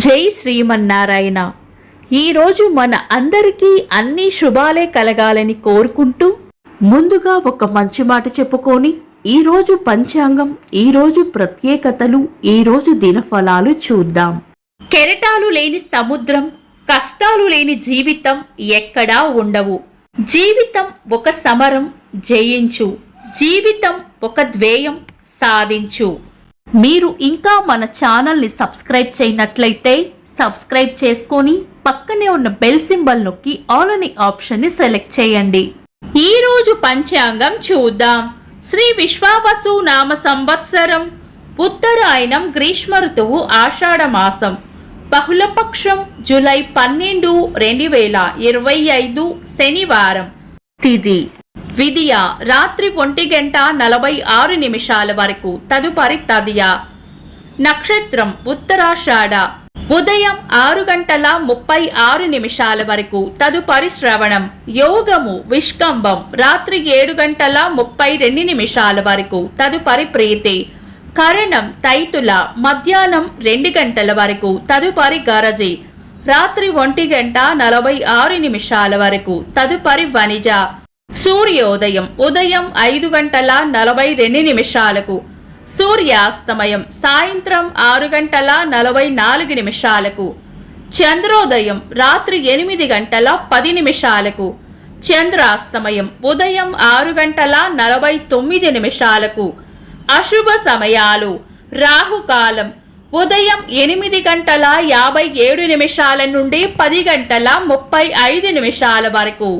జై శ్రీమన్నారాయణ. ఈరోజు మన అందరికీ అన్ని శుభాలే కలగాలని కోరుకుంటూ ముందుగా ఒక మంచి మాట చెప్పుకొని ఈరోజు పంచాంగం, ఈరోజు ప్రత్యేకతలు, ఈరోజు దినఫలాలు చూద్దాం. కెరటాలు లేని సముద్రం, కష్టాలు లేని జీవితం ఎక్కడా ఉండవు. జీవితం ఒక సమరం, జయించు. జీవితం ఒక ధ్యేయం, సాధించు. మీరు ఇంకా మన ఛానల్ని సబ్స్క్రైబ్ చేయనట్లయితే సబ్స్క్రైబ్ చేసుకొని పక్కనే ఉన్న బెల్ సింబల్ నొక్కి ఆల్ అనే ఆప్షన్ని సెలెక్ట్ చేయండి. ఈరోజు పంచాంగం చూద్దాం. శ్రీ విశ్వావసు నామ సంవత్సరం, ఉత్తరాయణం, గ్రీష్మ ఋతువు, ఆషాఢ మాసం, బహుళపక్షం, జూలై 12, 2025, శనివారం. తిథి విదియ రాత్రి 1:46 వరకు, తదుపరి తదియ. నక్షత్రం ఉత్తరాషాఢ, ఉదయం 6:36 వరకు, తదుపరి శ్రవణం. యోగము విష్కంభం, రాత్రి 7:32 వరకు, తదుపరి ప్రీతి. కరణం తైతుల, మధ్యాహ్నం 2 గంటల వరకు, తదుపరి గరజి. రాత్రి 1:46 వరకు, తదుపరి వనిజ. సూర్యోదయం ఉదయం 5:42, సూర్యాస్తమయం సాయంత్రం 6:44. చంద్రోదయం రాత్రి 8:10, చంద్రాస్తమయం ఉదయం 6:49. అశుభ సమయాలు. రాహుకాలం ఉదయం 8:57 నుండి 10:35 వరకు.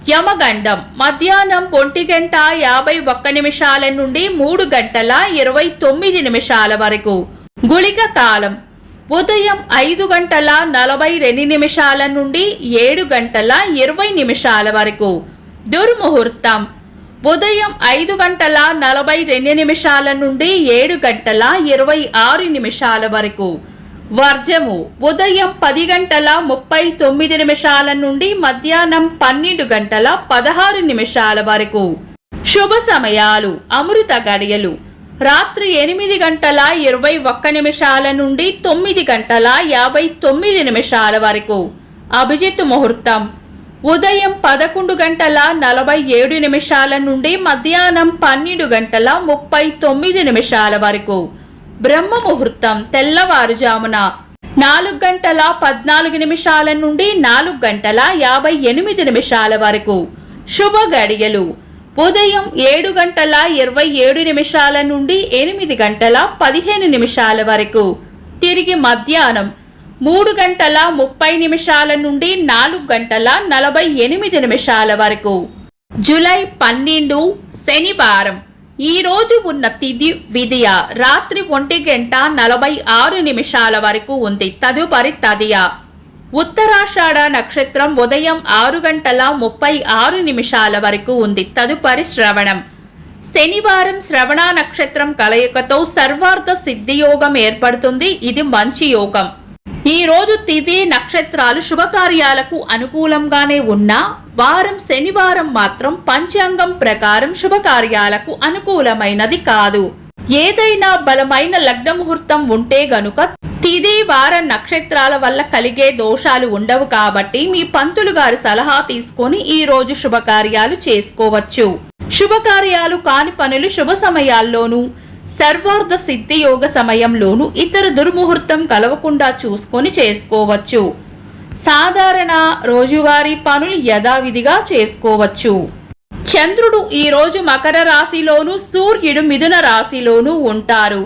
యమగండం మధ్యాహ్నం 1:51 నుండి 3:29 వరకు. గుళిక కాలం ఉదయం 5:42 నుండి 7:20 వరకు. దుర్ముహూర్తం ఉదయం 5:42 నుండి 7:26 వరకు. వర్జము ఉదయం 10:39 నుండి మధ్యాహ్నం 12:16 వరకు. శుభ సమయాలు. అమృత గడియలు రాత్రి 8:21 నుండి 9:59 వరకు. అభిజిత్ ముహూర్తం ఉదయం 11:47 నుండి మధ్యాహ్నం 12:39 వరకు. బ్రహ్మ ముహూర్తం తెల్లవారుజామున 4:14 నుండి 4:58 వరకు. శుభ గడియలు ఉదయం 7:27 నుండి 8:15 వరకు. తిరిగి మధ్యాహ్నం 3:30 నుండి 4:48 వరకు. జూలై 12, శనివారం. ఈ రోజు ఉన్న తిథి విదియ రాత్రి 1:46 వరకు ఉంది, తదుపరి తదియ. ఉత్తరాషాఢ నక్షత్రం ఉదయం 6:36 వరకు ఉంది, తదుపరి శ్రవణం. శనివారం శ్రవణ నక్షత్రం కలయికతో సర్వార్థ సిద్ధి యోగం ఏర్పడుతుంది. ఇది మంచి యోగం. ఈ రోజు తిథి నక్షత్రాలు శుభకార్యాలకు అనుకూలంగానే ఉన్నా వారం శనివారం మాత్రం పంచాంగం ప్రకారం శుభకార్యాలకు అనుకూలమైనది కాదు. ఏదైనా బలమైన లగ్న ముహూర్తం ఉంటే గనుక తిథి వార నక్షత్రాల వల్ల కలిగే దోషాలు ఉండవు కాబట్టి మీ పంతులు గారి సలహా తీసుకొని ఈ రోజు శుభకార్యాలు చేసుకోవచ్చు. శుభకార్యాలు కాని పనులు శుభ సమయాల్లోనూ సర్వార్థ సిద్ధి యోగ సమయంలోనూ ఇతర దుర్ముహూర్తం కలవకుండా చూసుకొని చేసుకోవచ్చు. సాధారణ రోజువారీ పనులు యథావిధిగా చేసుకోవచ్చు. చంద్రుడు ఈ రోజు మకర రాశిలోను, సూర్యుడు మిథున రాశిలోను ఉంటారు.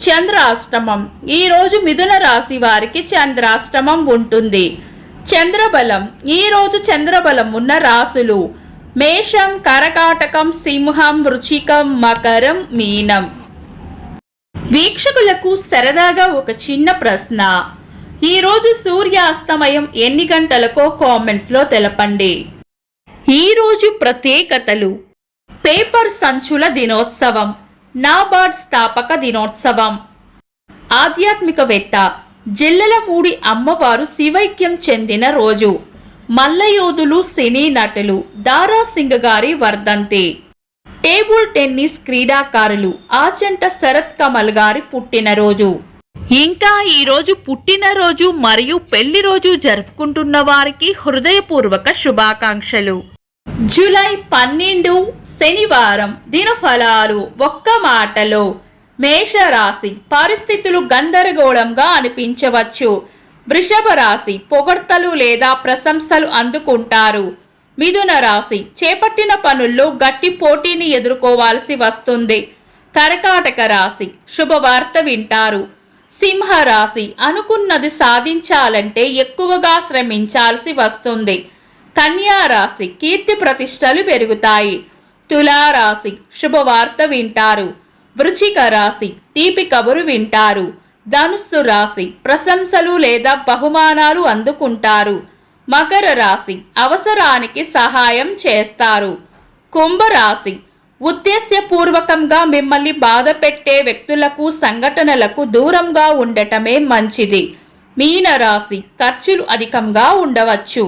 చంద్రాష్టమం ఈ రోజు మిథున రాశి వారికి చంద్రాష్టమం ఉంటుంది. చంద్రబలం ఈ రోజు చంద్రబలం ఉన్న రాశులు మేషం, కరకాటకం, సింహం, వృశ్చికం, మకరం, మీనం. వీక్షకులకు సరదాగా ఒక చిన్న ప్రశ్న. ఈరోజు సూర్యాస్తమయం ఎన్ని గంటలకో కామెంట్స్ లో తెలపండి. ఈరోజు ప్రత్యేకతలు. పేపర్ సంచుల దినోత్సవం, నాబార్డ్ స్థాపక దినోత్సవం. ఆధ్యాత్మికవేత్త జిల్లెలమూడి అమ్మవారు శివైక్యం చెందిన రోజు. మల్లయోధులు, సినీ నటులు దారాసింగ్ గారి వర్ధంతి. టేబుల్ టెన్నిస్ క్రీడాకారులు ఆచంట శరత్ కమల్ గారి పుట్టినరోజు. ఇంకా ఈరోజు పుట్టినరోజు మరియు పెళ్లి రోజు జరుపుకుంటున్న వారికి హృదయపూర్వక శుభాకాంక్షలు. జూలై 12 శనివారం దినఫలాలు. ఒక్క మాటలో మేషరాశి పరిస్థితులు గందరగోళంగా అనిపించవచ్చు. వృషభ రాశి పొగడ్తలు లేదా ప్రశంసలు అందుకుంటారు. మిథున రాశి చేపట్టిన పనుల్లో గట్టి పోటీని ఎదుర్కోవాల్సి వస్తుంది. కర్కాటక రాశి శుభవార్త వింటారు. సింహ రాశి అనుకున్నది సాధించాలంటే ఎక్కువగా శ్రమించాల్సి వస్తుంది. కన్యా రాశి కీర్తి ప్రతిష్టలు పెరుగుతాయి. తులా రాశి శుభవార్త వింటారు. వృశ్చిక రాశి తీపి కబురు వింటారు. ధనుస్సు రాశి ప్రశంసలు లేదా బహుమానాలు అందుకుంటారు. మకర రాశి అవసరానికి సహాయం చేస్తారు. కుంభరాశి ఉద్దేశ్యపూర్వకంగా మిమ్మల్ని బాధ పెట్టే వ్యక్తులకు సంఘటనలకు దూరంగా ఉండటమే మంచిది. మీనరాశి ఖర్చులు అధికంగా ఉండవచ్చు.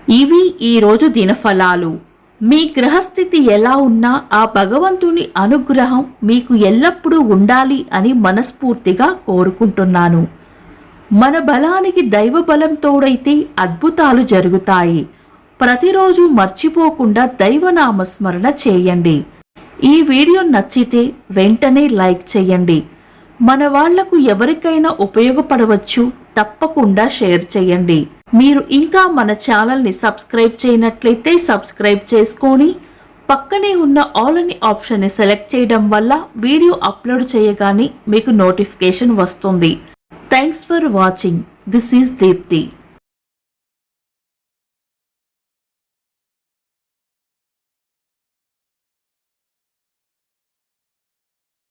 ఇవి ఈరోజు దినఫలాలు. మీ గ్రహస్థితి ఎలా ఉన్నా ఆ భగవంతుని అనుగ్రహం మీకు ఎల్లప్పుడూ ఉండాలి అని మనస్ఫూర్తిగా కోరుకుంటున్నాను. మన బలానికి దైవ బలం తోడైతే అద్భుతాలు జరుగుతాయి. ప్రతిరోజు మర్చిపోకుండా దైవనామస్మరణ చేయండి. ఈ వీడియో నచ్చితే వెంటనే లైక్ చేయండి. మన వాళ్లకు ఎవరికైనా ఉపయోగపడవచ్చు. తప్పకుండా షేర్ చేయండి. మీరు ఇంకా మన ఛానల్ని సబ్స్క్రైబ్ చేయనట్లయితే సబ్స్క్రైబ్ చేసుకొని పక్కనే ఉన్న ఆల్ అని ఆప్షన్ని సెలెక్ట్ చేయడం వల్ల వీడియో అప్లోడ్ చేయగానే మీకు నోటిఫికేషన్ వస్తుంది. Thanks for watching. This is Deepti.